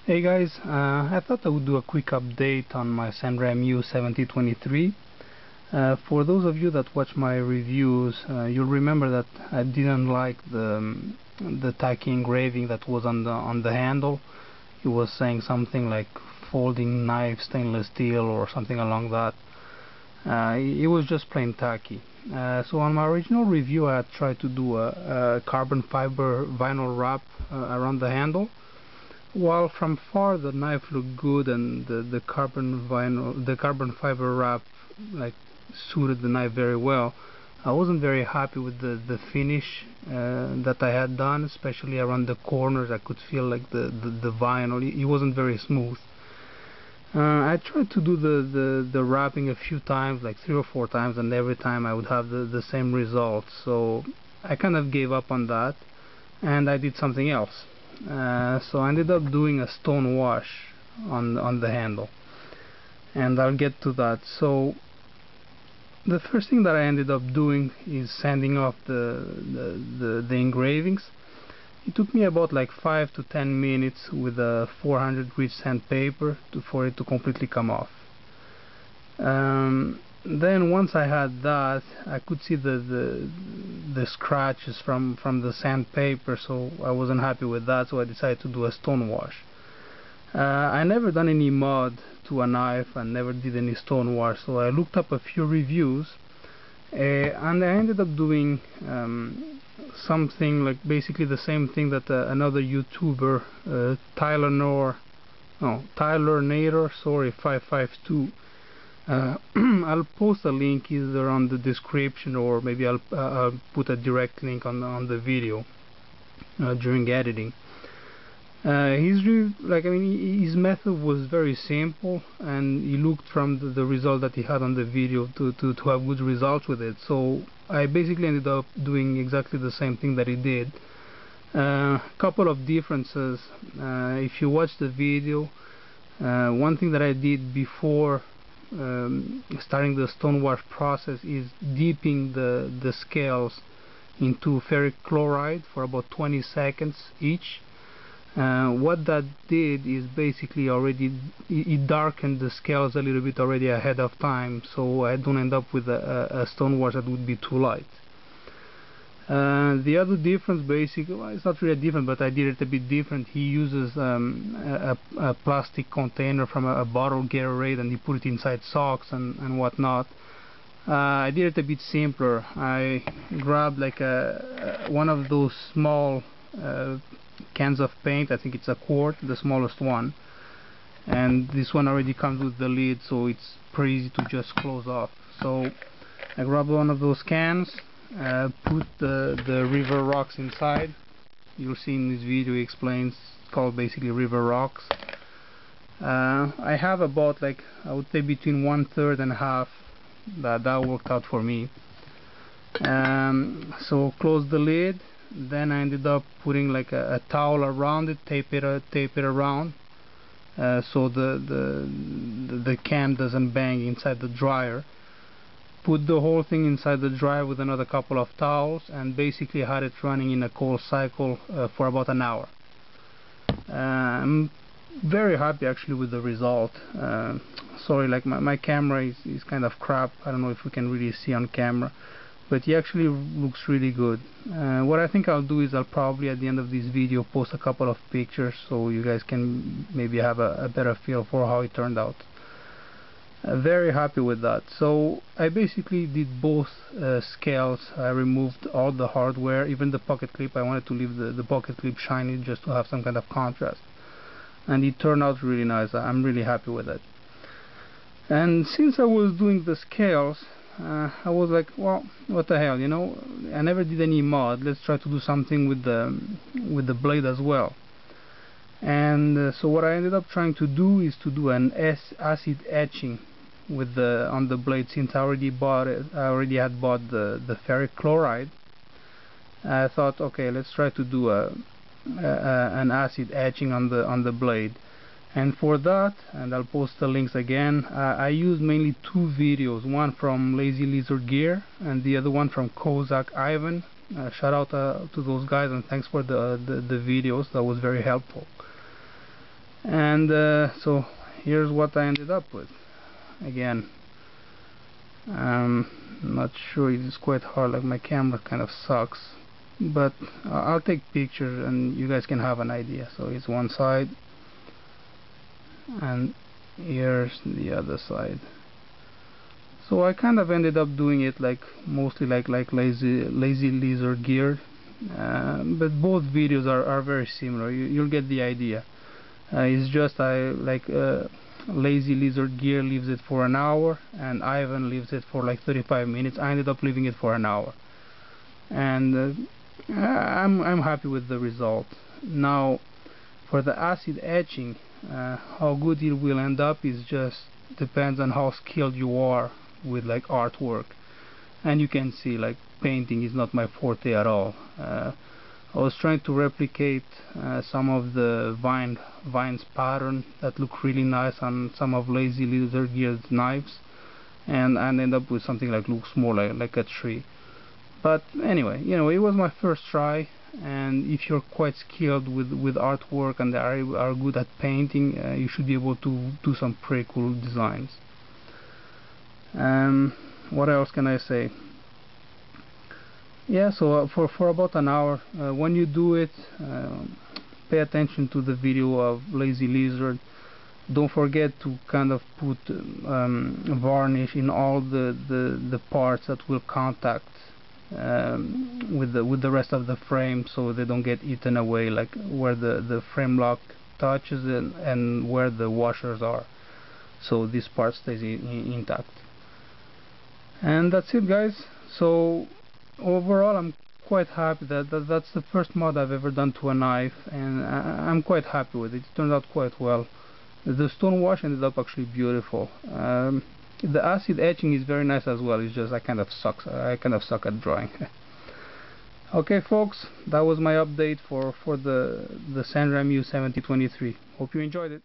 Hey guys, I thought I would do a quick update on my Sanrenmu 7023. For those of you that watch my reviews, you'll remember that I didn't like the tacky engraving that was on the handle. It was saying something like folding knife stainless steel or something along that. It was just plain tacky. So on my original review I had tried to do a carbon fiber vinyl wrap around the handle. While from far the knife looked good and the carbon fiber wrap like suited the knife very well, I wasn't very happy with the finish that I had done, especially around the corners. I could feel like the vinyl, it wasn't very smooth. I tried to do the wrapping a few times, like 3 or 4 times, and every time I would have the same result. So I kind of gave up on that and I did something else. So I ended up doing a stone wash on the handle, and I'll get to that. So the first thing that I ended up doing is sanding off the engravings. It took me about like 5 to 10 minutes with a 400 grit sandpaper for it to completely come off. Then once I had that, I could see the scratches from the sandpaper, so I wasn't happy with that, so I decided to do a stone wash. I never done any mod to a knife and never did any stone wash, so I looked up a few reviews and I ended up doing something like basically the same thing that another YouTuber, Tyler Nader, sorry, 552. I'll post a link either on the description or maybe I'll put a direct link on the video during editing. His method was very simple, and he looked from the result that he had on the video to have good results with it. So I basically ended up doing exactly the same thing that he did. Couple of differences. If you watch the video, one thing that I did before starting the stonewash process is dipping the scales into ferric chloride for about 20 seconds each. What that did is basically it darkened the scales a little bit already ahead of time, so I don't end up with a stonewash that would be too light. The other difference, basically, well, it's not really different, but I did it a bit different. He uses a plastic container from a bottle Gatorade, and he put it inside socks and whatnot. I did it a bit simpler. I grabbed like one of those small cans of paint. I think it's a quart, the smallest one, and this one already comes with the lid, so it's pretty easy to just close off. So I grabbed one of those cans, put the river rocks inside. You'll see in this video he explains, it's called basically river rocks. I have about, like, I would say between 1/3 and half. That worked out for me. So close the lid. Then I ended up putting like a towel around it, tape it around, so the can doesn't bang inside the dryer. Put the whole thing inside the dryer with another couple of towels, and basically had it running in a cold cycle for about an hour. I'm very happy actually with the result. Sorry, like my camera is kind of crap. I don't know if we can really see on camera, but it actually looks really good. What I think I'll do is I'll probably at the end of this video post a couple of pictures so you guys can maybe have a better feel for how it turned out. Very happy with that. So I basically did both scales. I removed all the hardware, even the pocket clip. I wanted to leave the pocket clip shiny just to have some kind of contrast, and it turned out really nice. I'm really happy with it. And since I was doing the scales, I was like, well, what the hell, you know, I never did any mod. Let's try to do something with the blade as well. And so what I ended up trying to do is to do an acid etching with on the blade. Since I already had bought the ferric chloride, I thought, okay, let's try to do an acid etching on the blade. And for that, and I'll post the links again, I used mainly 2 videos, one from Lazy Lizard Gear and the other one from Kozak Ivan. Shout out to those guys, and thanks for the videos. That was very helpful. And so here's what I ended up with. Again, I'm not sure, it is quite hard, like my camera kind of sucks, but I'll take pictures and you guys can have an idea. So it's one side and here's the other side. So I kind of ended up doing it like mostly like lazy lizard gear, but both videos are very similar. You'll get the idea. It's just I like lazy lizard gear leaves it for an hour and Ivan leaves it for like 35 minutes. I ended up leaving it for an hour, and I'm happy with the result. Now for the acid etching, how good it will end up is just depends on how skilled you are with like artwork. And you can see like painting is not my forte at all. I was trying to replicate some of the vines pattern that look really nice on some of lazy lizard geared knives, and end up with something like looks more like a tree. But anyway, you know, it was my first try, and if you're quite skilled with artwork and are good at painting, you should be able to do some pretty cool designs. What else can I say? Yeah, so for about an hour, when you do it, pay attention to the video of lazy lizard. Don't forget to kind of put varnish in all the parts that will contact with the rest of the frame, so they don't get eaten away, like where the frame lock touches and where the washers are, so this part stays intact. And that's it, guys. So overall I'm quite happy that's the first mod I've ever done to a knife, and I'm quite happy with it. It turned out quite well. The stone wash ended up actually beautiful. The acid etching is very nice as well. It's just I kind of suck at drawing. Okay folks, that was my update for the Sanrenmu 7023. Hope you enjoyed it.